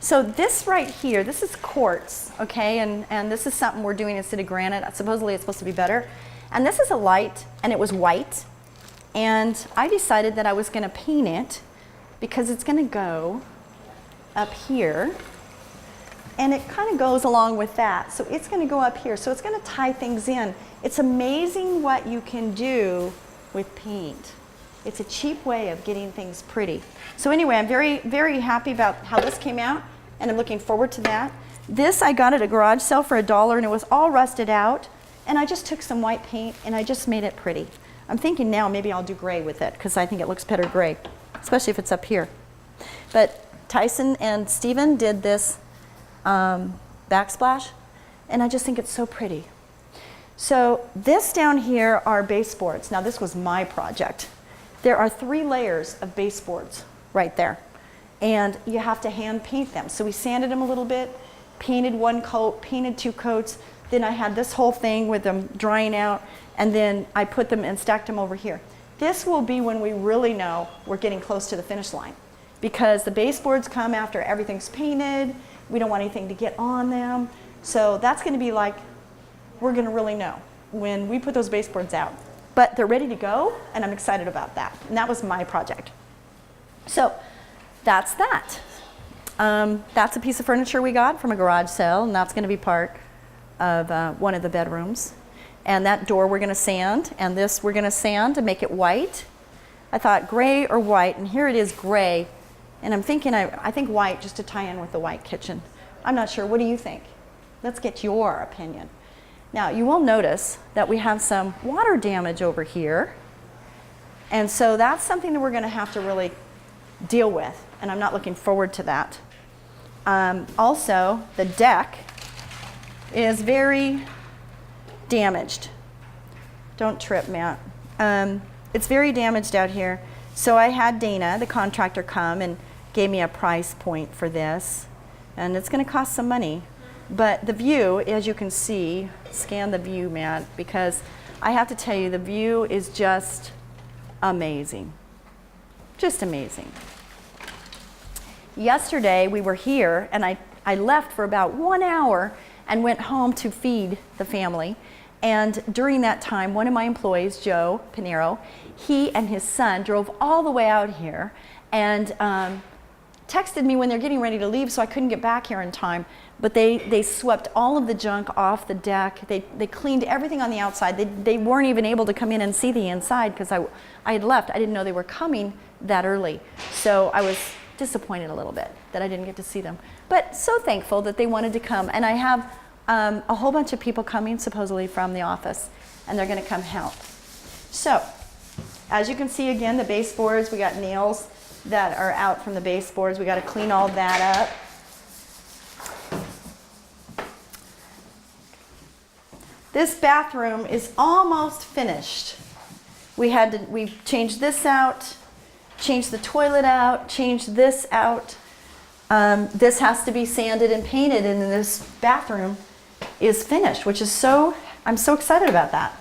So this right here, this is quartz, okay, and this is something we're doing instead of granite. Supposedly it's supposed to be better. And this is a light, and it was white. And I decided that I was going to paint it because it's going to go up here. And it kind of goes along with that. So it's going to go up here. So it's going to tie things in. It's amazing what you can do with paint. It's a cheap way of getting things pretty. So anyway, I'm very, very happy about how this came out, and I'm looking forward to that. This I got at a garage sale for $1, and it was all rusted out. And I just took some white paint, and I just made it pretty. I'm thinking now maybe I'll do gray with it, because I think it looks better gray, especially if it's up here. But Tyson and Steven did this backsplash, and I just think it's so pretty. So this down here are baseboards. Now this was my project. There are 3 layers of baseboards right there, and you have to hand paint them. So we sanded them a little bit, painted 1 coat, painted 2 coats, then I had this whole thing with them drying out, and then I put them and stacked them over here. This will be when we really know we're getting close to the finish line, because the baseboards come after everything's painted. We don't want anything to get on them. So that's going to be like, we're going to really know when we put those baseboards out. But they're ready to go, and I'm excited about that. And that was my project. So that's that. That's a piece of furniture we got from a garage sale, and that's going to be part of one of the bedrooms. And that door we're going to sand, and this we're going to sand to make it white. I thought gray or white, and here it is gray. And I'm thinking, I think white, just to tie in with the white kitchen. I'm not sure. What do you think? Let's get your opinion. Now, you will notice that we have some water damage over here. And so that's something that we're going to have to really deal with. And I'm not looking forward to that. Also, the deck is very damaged. Don't trip, Matt. It's very damaged out here. So I had Dana, the contractor, come and gave me a price point for this. And it's going to cost some money. But the view, as you can see, scan the view, Matt, because I have to tell you, the view is just amazing. Just amazing. Yesterday we were here, and I left for about 1 hour and went home to feed the family. And during that time, one of my employees, Joe Pinero, he and his son drove all the way out here and texted me when they're getting ready to leave, so I couldn't get back here in time. But they swept all of the junk off the deck. They cleaned everything on the outside. They weren't even able to come in and see the inside because I had left. I didn't know they were coming that early. So I was disappointed a little bit that I didn't get to see them. But so thankful that they wanted to come. And I have a whole bunch of people coming supposedly from the office, and they're going to come help. So as you can see, again, the baseboards, we got nails that are out from the baseboards. We got to clean all that up. This bathroom is almost finished. We changed this out, changed the toilet out, changed this out. This has to be sanded and painted, and then this bathroom is finished, which is I'm so excited about that.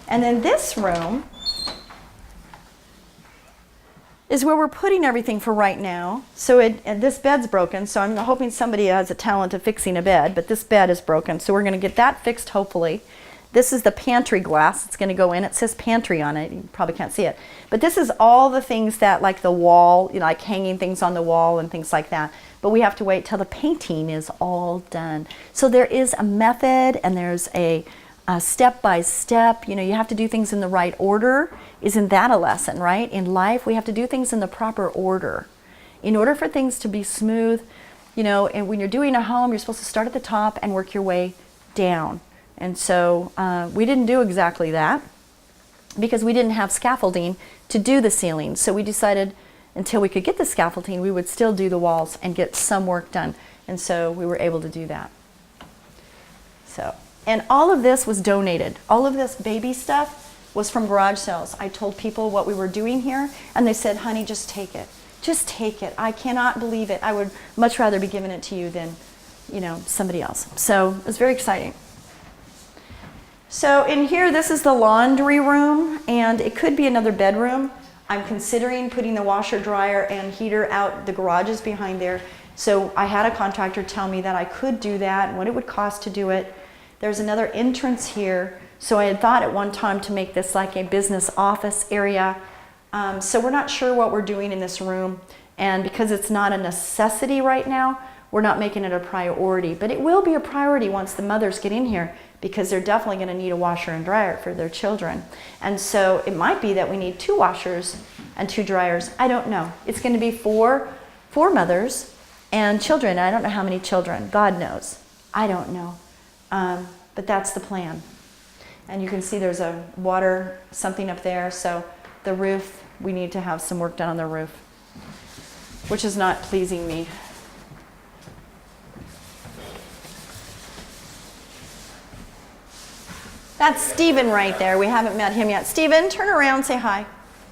And then this room is where we're putting everything for right now. So and this bed's broken, so I'm hoping somebody has a talent of fixing a bed, but this bed is broken, so we're going to get that fixed, hopefully. This is the pantry glass that's going to go in. It says pantry on it. You probably can't see it. But this is all the things that, like the wall, like hanging things on the wall and things like that. But we have to wait till the painting is all done. So there is a method, and there's a step-by-step. You have to do things in the right order. Isn't that a lesson, right? In life, we have to do things in the proper order. In order for things to be smooth, and when you're doing a home, you're supposed to start at the top and work your way down. And so we didn't do exactly that because we didn't have scaffolding to do the ceiling. So we decided until we could get the scaffolding, we would still do the walls and get some work done. And so we were able to do that. And all of this was donated. All of this baby stuff was from garage sales. I told people what we were doing here, and they said, honey, just take it. Just take it. I cannot believe it. I would much rather be giving it to you than, somebody else. So it was very exciting. So in here, this is the laundry room, and it could be another bedroom. I'm considering putting the washer, dryer, and heater out. The garage is behind there, So I had a contractor tell me that I could do that and what it would cost to do it. There's another entrance here. So I had thought at one time to make this like a business office area. So we're not sure what we're doing in this room. And because it's not a necessity right now, we're not making it a priority. But it will be a priority once the mothers get in here, because they're definitely going to need a washer and dryer for their children. And so it might be that we need 2 washers and 2 dryers. I don't know. It's going to be for mothers and children. I don't know how many children. God knows. I don't know. But that's the plan. And you can see there's a water something up there. So the roof, we need to have some work done on the roof, which is not pleasing me. That's Stephen right there. We haven't met him yet. Stephen, turn around, say hi.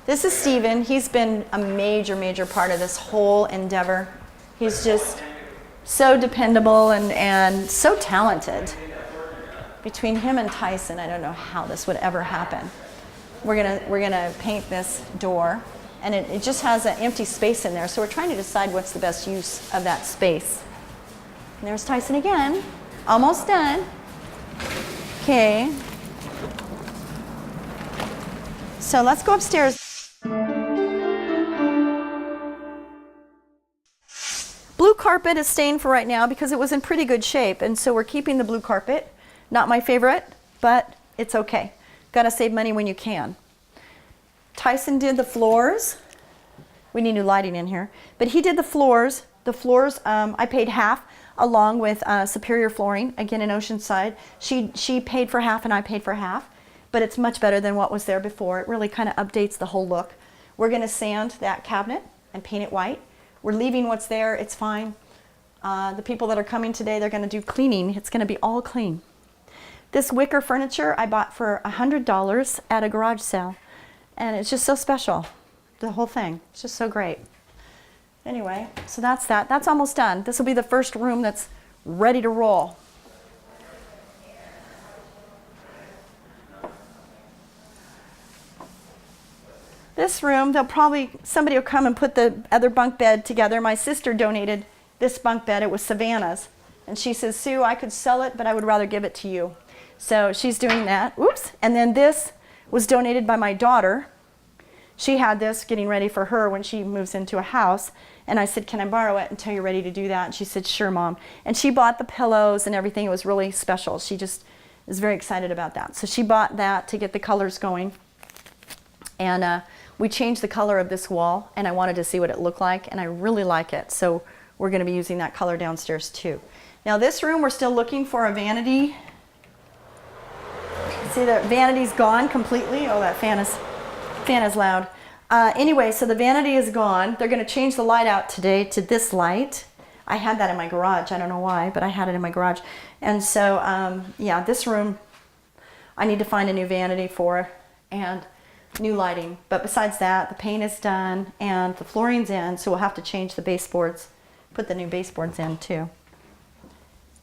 This is Stephen. He's been a major, major part of this whole endeavor. He's just so dependable and so talented. Between him and Tyson, I don't know how this would ever happen. We're gonna paint this door, and it just has an empty space in there, so we're trying to decide what's the best use of that space. And there's Tyson again. Almost done. Okay. So let's go upstairs. Blue carpet is staying for right now because it was in pretty good shape, and so we're keeping the blue carpet. Not my favorite, but it's okay. Gotta save money when you can. Tyson did the floors. We need new lighting in here, but he did the floors. The floors, I paid half, along with Superior Flooring, again in Oceanside. She paid for half and I paid for half, but it's much better than what was there before. It really kind of updates the whole look. We're gonna sand that cabinet and paint it white. We're leaving what's there, it's fine. The people that are coming today, they're gonna do cleaning. It's gonna be all clean. This wicker furniture I bought for $100 at a garage sale, and it's just so special, the whole thing. It's just so great. Anyway, so that's that. That's almost done. This will be the first room that's ready to roll. This room, somebody will come and put the other bunk bed together. My sister donated this bunk bed. It was Savannah's. And she says, Sue, I could sell it, but I would rather give it to you. So she's doing that. Oops. And then this was donated by my daughter. She had this getting ready for her when she moves into a house. And I said, can I borrow it until you're ready to do that? And she said, sure, Mom. And she bought the pillows and everything. It was really special. She just is very excited about that. So she bought that to get the colors going. And we changed the color of this wall, and I wanted to see what it looked like, and I really like it. So we're going to be using that color downstairs too. Now this room, we're still looking for a vanity. See, the vanity's gone completely. Oh, that fan is loud. Anyway, so the vanity is gone. They're going to change the light out today to this light. I had that in my garage. I don't know why, but I had it in my garage. And so, yeah, this room, I need to find a new vanity for, and new lighting. But besides that, the paint is done and the flooring's in, so we'll have to change the baseboards, put the new baseboards in too. And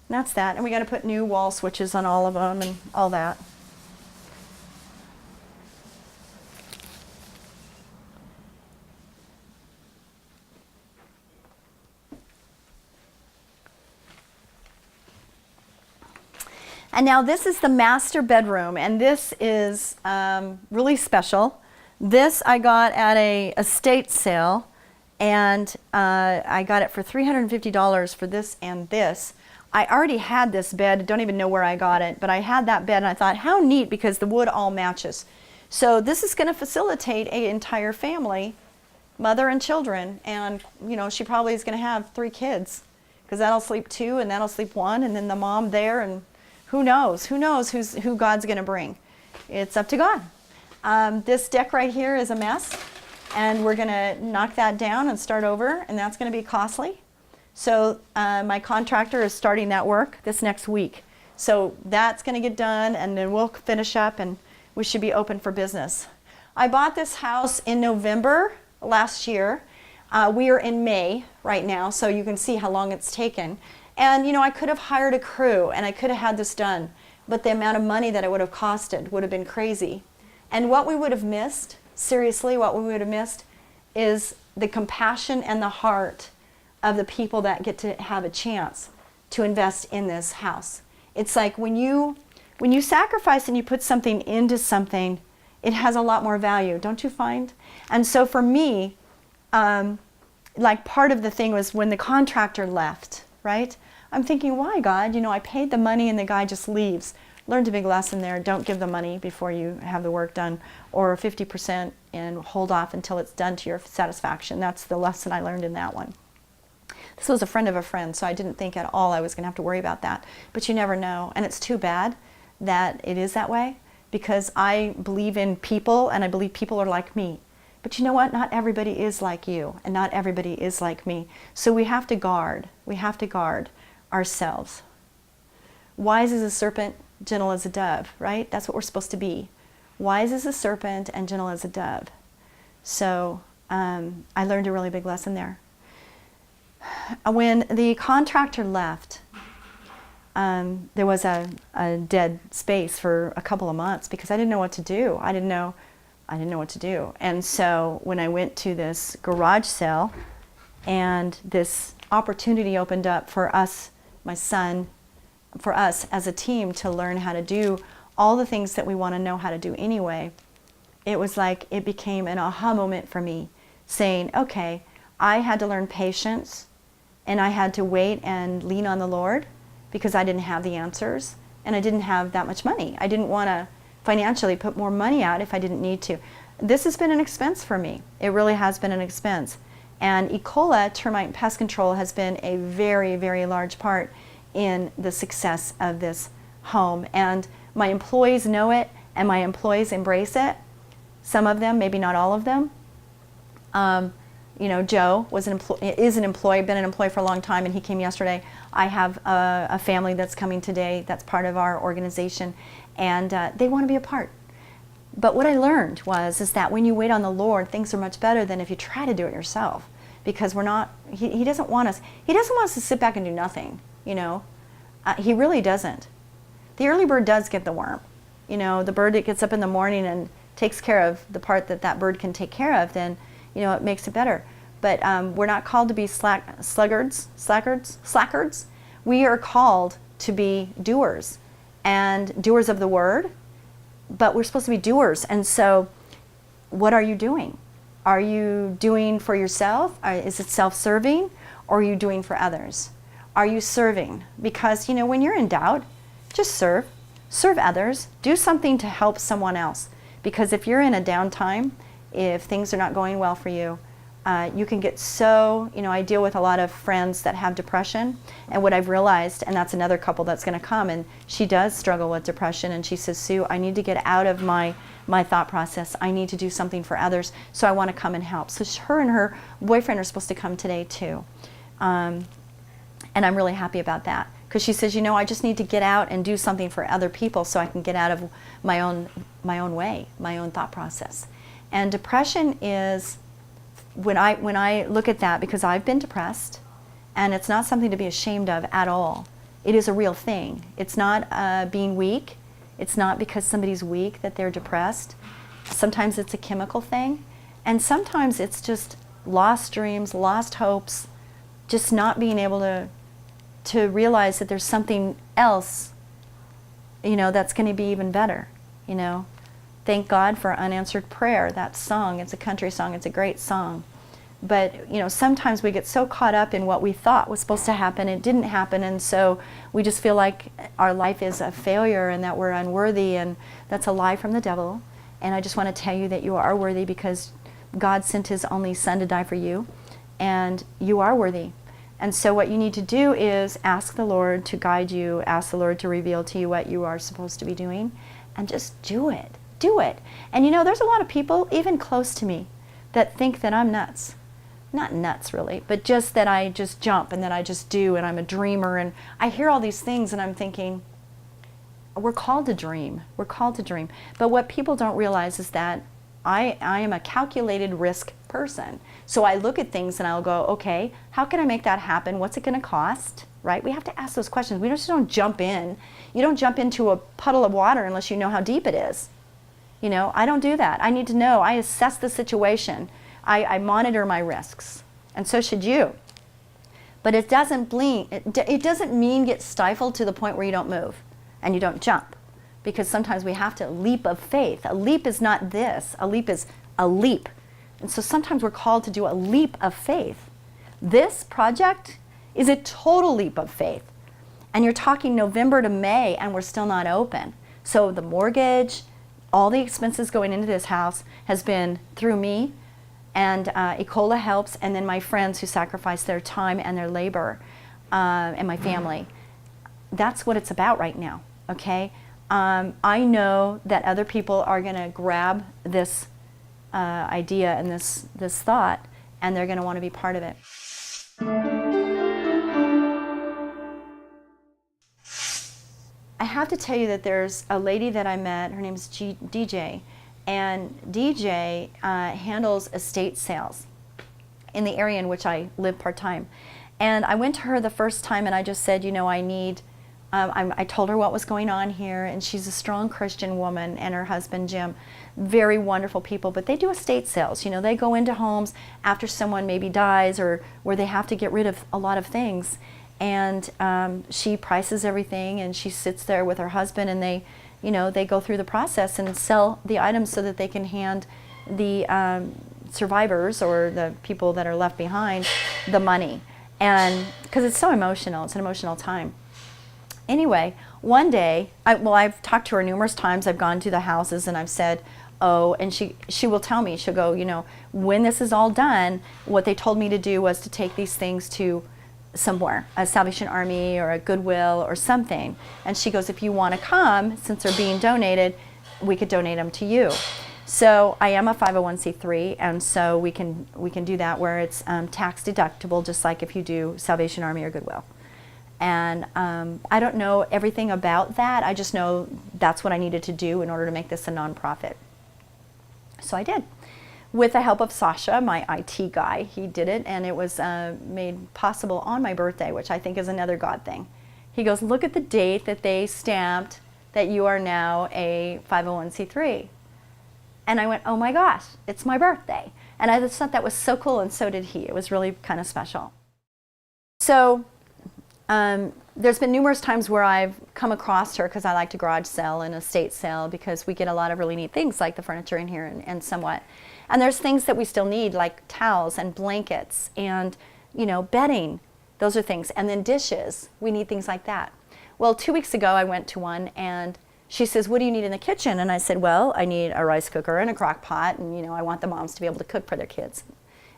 that's that. And we got to put new wall switches on all of them and all that. And now this is the master bedroom, and this is really special. This I got at a estate sale, and I got it for $350 for this and this. I already had this bed, don't even know where I got it, but I had that bed and I thought, how neat, because the wood all matches. So this is going to facilitate an entire family, mother and children, and you know, she probably is going to have 3 kids, because that'll sleep 2 and that'll sleep 1, and then the mom there, and who knows who God's going to bring. It's up to God. This deck right here is a mess, and we're going to knock that down and start over, and that's going to be costly. So my contractor is starting that work this next week. So that's going to get done, and then we'll finish up, and we should be open for business. I bought this house in November last year. We are in May right now, so you can see how long it's taken. And you know, I could have hired a crew and I could have had this done, but the amount of money that it would have costed would have been crazy. And what we would have missed, seriously, what we would have missed is the compassion and the heart of the people that get to have a chance to invest in this house. It's like when you sacrifice and you put something into something, it has a lot more value, don't you find? And so for me, like part of the thing was when the contractor left, right? I'm thinking, why, God? I paid the money and the guy just leaves. Learned a big lesson there. Don't give the money before you have the work done, or 50% and hold off until it's done to your satisfaction. That's the lesson I learned in that one. This was a friend of a friend, so I didn't think at all I was going to have to worry about that. But you never know, and it's too bad that it is that way, because I believe in people, and I believe people are like me. But you know what? Not everybody is like you, and not everybody is like me. So we have to guard. We have to guard ourselves. Wise as a serpent, gentle as a dove, right? That's what we're supposed to be. Wise as a serpent and gentle as a dove. So I learned a really big lesson there. When the contractor left, there was a dead space for a couple of months because I didn't know what to do. I didn't know what to do. And so when I went to this garage sale and this opportunity opened up for us, my son, for us as a team to learn how to do all the things that we want to know how to do anyway, it was like it became an aha moment for me, saying, okay, I had to learn patience and I had to wait and lean on the Lord because I didn't have the answers and I didn't have that much money. I didn't want to financially put more money out if I didn't need to. This has been an expense for me. It really has been an expense. And E. coli, termite and pest control, has been a very, very large part in the success of this home. And my employees know it, and my employees embrace it. Some of them, maybe not all of them. Joe is an employee, been an employee for a long time, and he came yesterday. I have a family that's coming today that's part of our organization, and they want to be a part. But what I learned is that when you wait on the Lord, things are much better than if you try to do it yourself. Because he doesn't want us to sit back and do nothing, He really doesn't. The early bird does get the worm. The bird that gets up in the morning and takes care of the part that bird can take care of, then, it makes it better. But we're not called to be slackards. We are called to be doers, and doers of the word, but we're supposed to be doers. And so what are you doing? Are you doing for yourself? Is it self-serving? Or are you doing for others? Are you serving? Because, when you're in doubt, just serve. Serve others. Do something to help someone else. Because if you're in a downtime, if things are not going well for you, you can get so, I deal with a lot of friends that have depression. And what I've realized, and that's another couple that's going to come, and she does struggle with depression, and she says, Sue, I need to get out of my thought process. I need to do something for others, so I want to come and help. So her and her boyfriend are supposed to come today too. And I'm really happy about that. Because she says, I just need to get out and do something for other people so I can get out of my own way, my own thought process. And depression is, when I look at that, because I've been depressed, and it's not something to be ashamed of at all. It is a real thing. It's not being weak. It's not because somebody's weak that they're depressed. Sometimes it's a chemical thing, and sometimes it's just lost dreams, lost hopes, just not being able to realize that there's something else, that's going to be even better, Thank God for Unanswered Prayer, that song. It's a country song. It's a great song. But, sometimes we get so caught up in what we thought was supposed to happen. It didn't happen, and so we just feel like our life is a failure and that we're unworthy, and that's a lie from the devil. And I just want to tell you that you are worthy because God sent His only Son to die for you, and you are worthy. And so what you need to do is ask the Lord to guide you, ask the Lord to reveal to you what you are supposed to be doing, and just do it. Do it. And there's a lot of people, even close to me, that think that I'm nuts. Not nuts, really, but just that I just jump and that I just do and I'm a dreamer. And I hear all these things and I'm thinking, we're called to dream. We're called to dream. But what people don't realize is that I am a calculated risk person. So I look at things and I'll go, okay, how can I make that happen? What's it going to cost? Right? We have to ask those questions. We just don't jump in. You don't jump into a puddle of water unless you know how deep it is. I don't do that. I need to know. I assess the situation. I monitor my risks. And so should you. But it doesn't blink. It doesn't mean get stifled to the point where you don't move and you don't jump. Because sometimes we have to leap of faith. A leap is not this. A leap is a leap. And so sometimes we're called to do a leap of faith. This project is a total leap of faith. And you're talking November to May and we're still not open. So the mortgage, all the expenses going into this house has been through me, and Ecola helps, and then my friends who sacrifice their time and their labor, and my family. That's what it's about right now, okay? I know that other people are going to grab this idea and this thought, and they're going to want to be part of it. I have to tell you that there's a lady that I met, her name's DJ, and DJ handles estate sales in the area in which I live part-time. And I went to her the first time and I just said, you know, I told her what was going on here, and she's a strong Christian woman, and her husband Jim, very wonderful people, but they do estate sales. You know, they go into homes after someone maybe dies or where they have to get rid of a lot of things. And she prices everything, and she sits there with her husband, and they, you know, they go through the process and sell the items so that they can hand the survivors or the people that are left behind the money. And because it's so emotional, it's an emotional time. Anyway, one day, I've talked to her numerous times. I've gone to the houses and I've said, oh, and she will tell me, she'll go, you know, when this is all done, what they told me to do was to take these things to somewhere, a Salvation Army or a Goodwill or something. And she goes, if you want to come, since they're being donated, we could donate them to you. So I am a 501c3, and so we can do that where it's tax deductible, just like if you do Salvation Army or Goodwill. And I don't know everything about that. I just know that's what I needed to do in order to make this a nonprofit. So I did. With the help of Sasha, my IT guy, he did it, and it was made possible on my birthday, which I think is another God thing. He goes, look at the date that they stamped that you are now a 501c3. And I went, oh my gosh, it's my birthday. And I just thought that was so cool, and so did he. It was really kind of special. So there's been numerous times where I've come across her, because I like to garage sell and estate sale, because we get a lot of really neat things like the furniture in here and somewhat. And there's things that we still need, like towels and blankets and, you know, bedding. Those are things. And then dishes. We need things like that. Well, 2 weeks ago I went to one, and she says, what do you need in the kitchen? And I said, well, I need a rice cooker and a crock pot, and, you know, I want the moms to be able to cook for their kids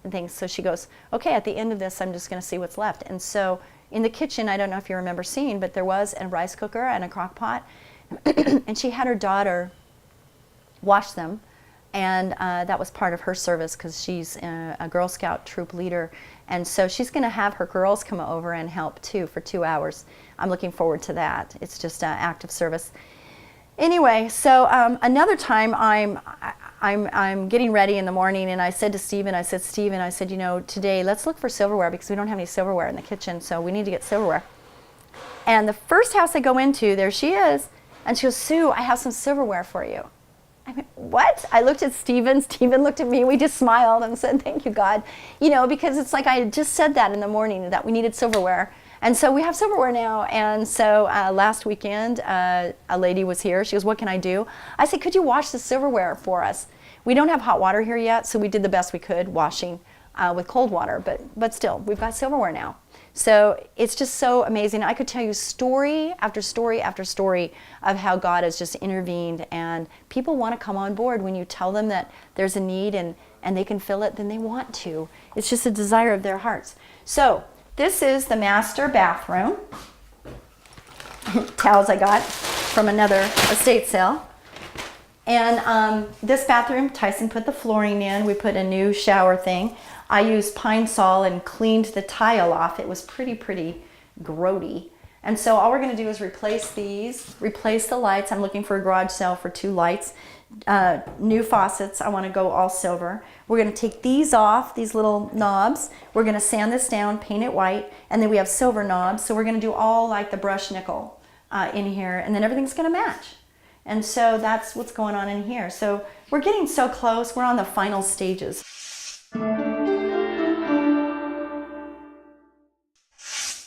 and things. So she goes, okay, at the end of this, I'm just going to see what's left. And so in the kitchen, I don't know if you remember seeing, but there was a rice cooker and a crock pot. And she had her daughter wash them. And that was part of her service, because she's a Girl Scout troop leader. And so she's going to have her girls come over and help too for 2 hours. I'm looking forward to that. It's just an act of service. Anyway, so another time I'm getting ready in the morning, and I said to Stephen, you know, today let's look for silverware, because we don't have any silverware in the kitchen, so we need to get silverware. And the first house I go into, there she is, and she goes, Sue, I have some silverware for you. I mean, what? I looked at Stephen looked at me, we just smiled and said, thank you, God. You know, because it's like I just said that in the morning, that we needed silverware. And so we have silverware now. And so last weekend, a lady was here. She goes, what can I do? I said, could you wash the silverware for us? We don't have hot water here yet, so we did the best we could washing with cold water. But still, we've got silverware now. So it's just so amazing. I could tell you story after story after story of how God has just intervened, and people want to come on board. When you tell them that there's a need and they can fill it, then they want to. It's just a desire of their hearts. So this is the master bathroom. Towels I got from another estate sale. And this bathroom, Tyson put the flooring in. We put a new shower thing. I used Pine Sol and cleaned the tile off. It was pretty grody. And so all we're going to do is replace these, replace the lights. I'm looking for a garage sale for 2 lights. New faucets. I want to go all silver. We're going to take these off, these little knobs. We're going to sand this down, paint it white, and then we have silver knobs. So we're going to do all like the brushed nickel in here, and then everything's going to match. And so that's what's going on in here. So we're getting so close. We're on the final stages.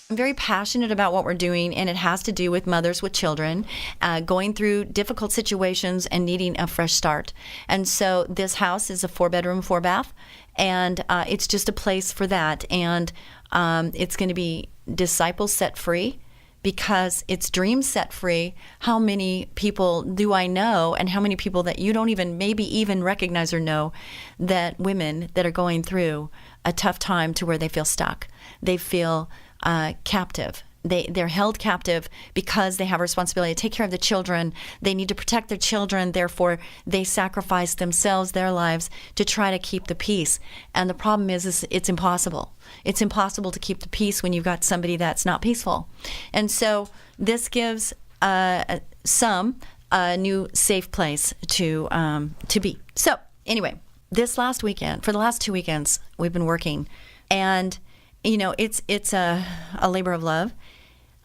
I'm very passionate about what we're doing, and it has to do with mothers with children going through difficult situations and needing a fresh start. And so this house is a 4-bedroom, 4-bath, and it's just a place for that. And it's going to be disciples set free, because it's dreams set free. How many people do I know, and how many people that you don't even maybe even recognize or know, that women that are going through a tough time to where they feel stuck. They feel captive. They're held captive because they have a responsibility to take care of the children. They need to protect their children. Therefore, they sacrifice themselves, their lives, to try to keep the peace. And the problem is it's impossible. It's impossible to keep the peace when you've got somebody that's not peaceful. And so this gives some a new safe place to be. So anyway, this last weekend, for the last 2 weekends, we've been working, and it's a labor of love.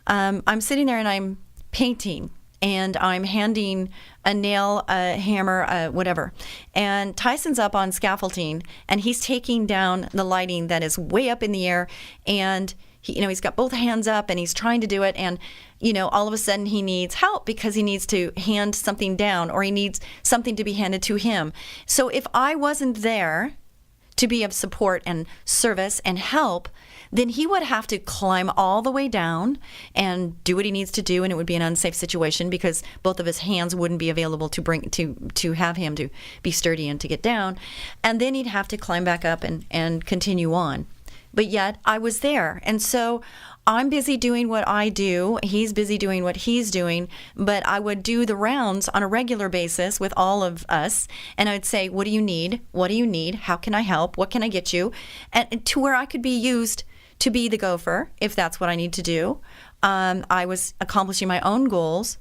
I'm sitting there and I'm painting, and I'm handing a nail, a hammer, whatever. And Tyson's up on scaffolding, and he's taking down the lighting that is way up in the air, and he's got both hands up and he's trying to do it, and all of a sudden he needs help because he needs to hand something down, or he needs something to be handed to him. So if I wasn't there to be of support and service and help, then he would have to climb all the way down and do what he needs to do, and it would be an unsafe situation because both of his hands wouldn't be available to have him to be sturdy and to get down, and then he'd have to climb back up and continue on. But yet I was there, and so I'm busy doing what I do. He's busy doing what he's doing. But I would do the rounds on a regular basis with all of us. And I would say, what do you need? What do you need? How can I help? What can I get you? And to where I could be used to be the gopher, if that's what I need to do. I was accomplishing my own goals.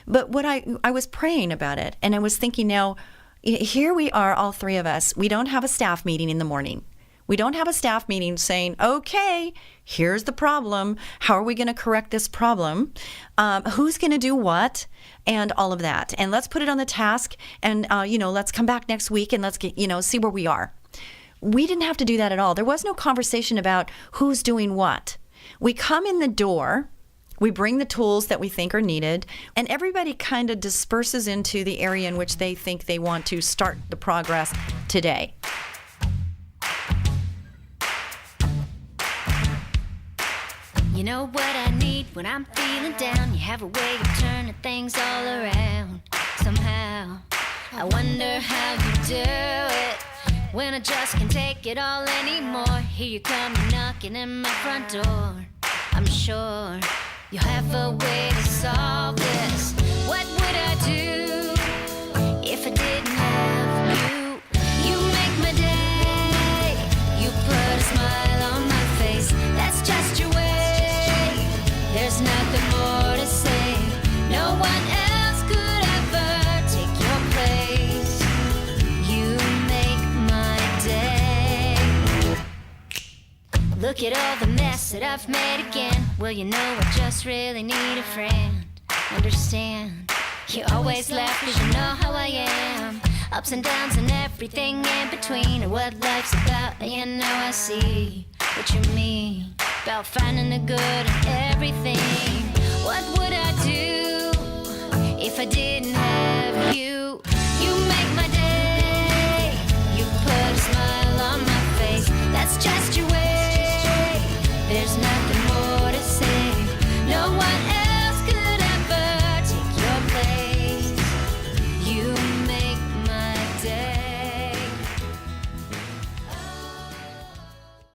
But what I was praying about it. And I was thinking, now, here we are, all three of us. We don't have a staff meeting in the morning. We don't have a staff meeting saying, okay, here's the problem. How are we going to correct this problem? Who's going to do what? And all of that. And let's put it on the task. And, let's come back next week and let's get, see where we are. We didn't have to do that at all. There was no conversation about who's doing what. We come in the door. We bring the tools that we think are needed, and everybody kind of disperses into the area in which they think they want to start the progress today. You know what I need when I'm feeling down? You have a way of turning things all around. Somehow, I wonder how you do it when I just can't take it all anymore. Here you come knocking at my front door. I'm sure you'll have a way to solve this. What would I do if I didn't have you? You make my day. You put a smile on my face. That's just your way. There's nothing more to say. No one else could ever take your place. You make my day. Look at all the mess that I've made again. Well, I just really need a friend. Understand? You always laugh 'cause you know how I am. Ups and downs and everything in between, and what life's about. I see what you mean about finding the good in everything. What would I do if I didn't have you? You make my day. You put a smile on my face. That's just your way.